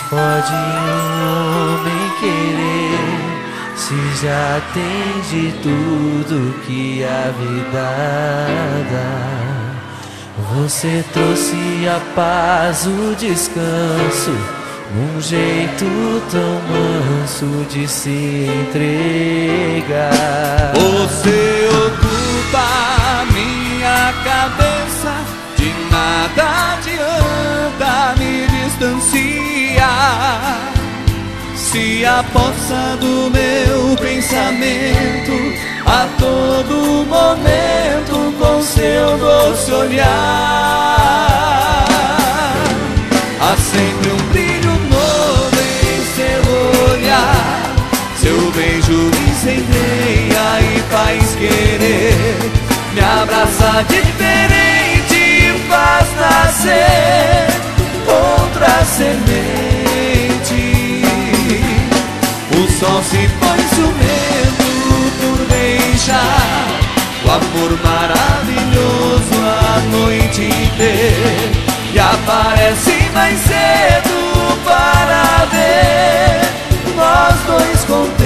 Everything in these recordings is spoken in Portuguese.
pode um homem querer se já tem de tudo que a vida dá? Você trouxe a paz, o descanso, um jeito tão manso de se entregar. Você ocupa minha cabeça, de nada adianta me distanciar. Se a poça do meu pensamento a todo momento com seu doce olhar, há sempre um brilho novo em seu olhar. Seu beijo incendeia e faz querer me abraçar diferente e faz nascer outra semente. O sol se põe ciumento por deixar o amor maravilhoso a noite ter, e aparece mais cedo para ver nós dois contentes.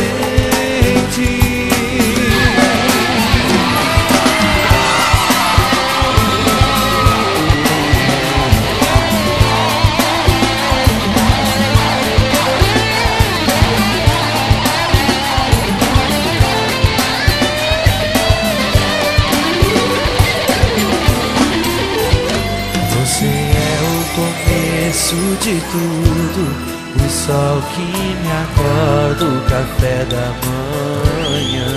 De tudo, o sol que me acorda, o café da manhã,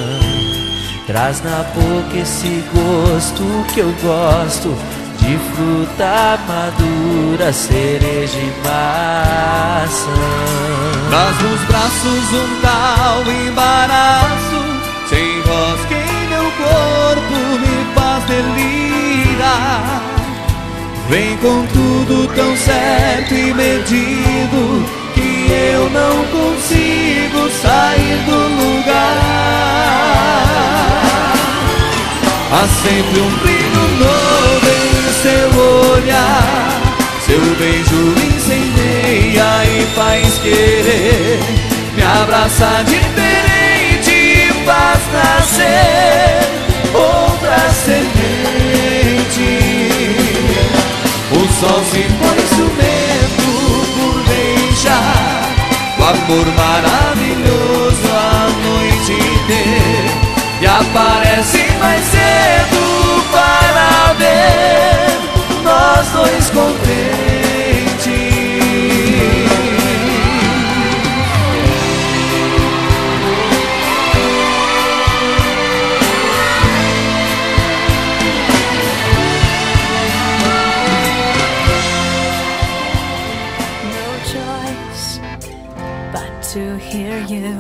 traz na boca esse gosto que eu gosto de fruta madura, cereja e maçã. Traz nos braços um tal embaraço, sem voz que em meu corpo me faz delirar. Vem com tudo tão certo e medido que eu não consigo sair do lugar. Há sempre um brilho novo em seu olhar. Seu beijo incendeia e faz querer me abraçar diferente e faz nascer outra semente. O sol se põe ciumento por deixar o amor maravilhoso a noite ter, e aparece mais cedo para ver nós dois contentes. To hear you,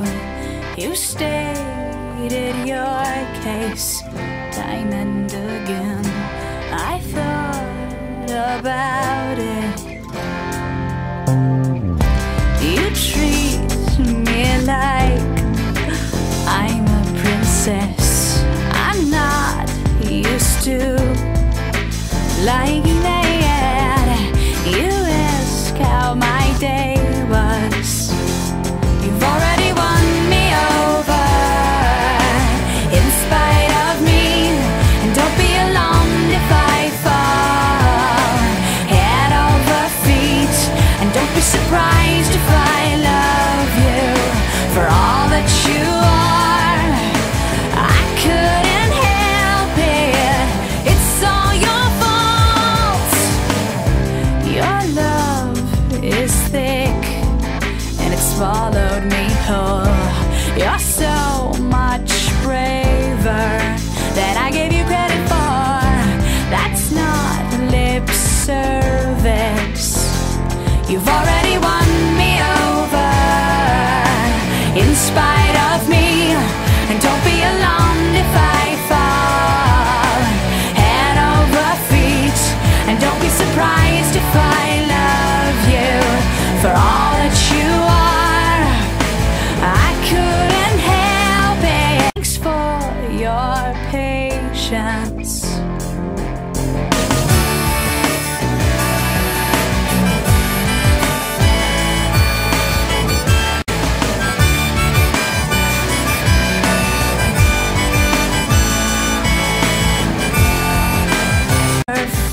you stated your case time and again. I thought about it. You treat me like I'm a princess. I'm not used to liking that. You ask how my day was. You've already won me over, in spite of me. And don't be alarmed if I fall head over feet. And don't be surprised if I love you for all that you are. I couldn't help it, it's all your fault.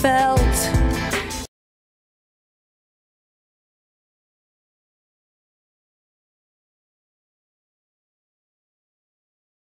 felt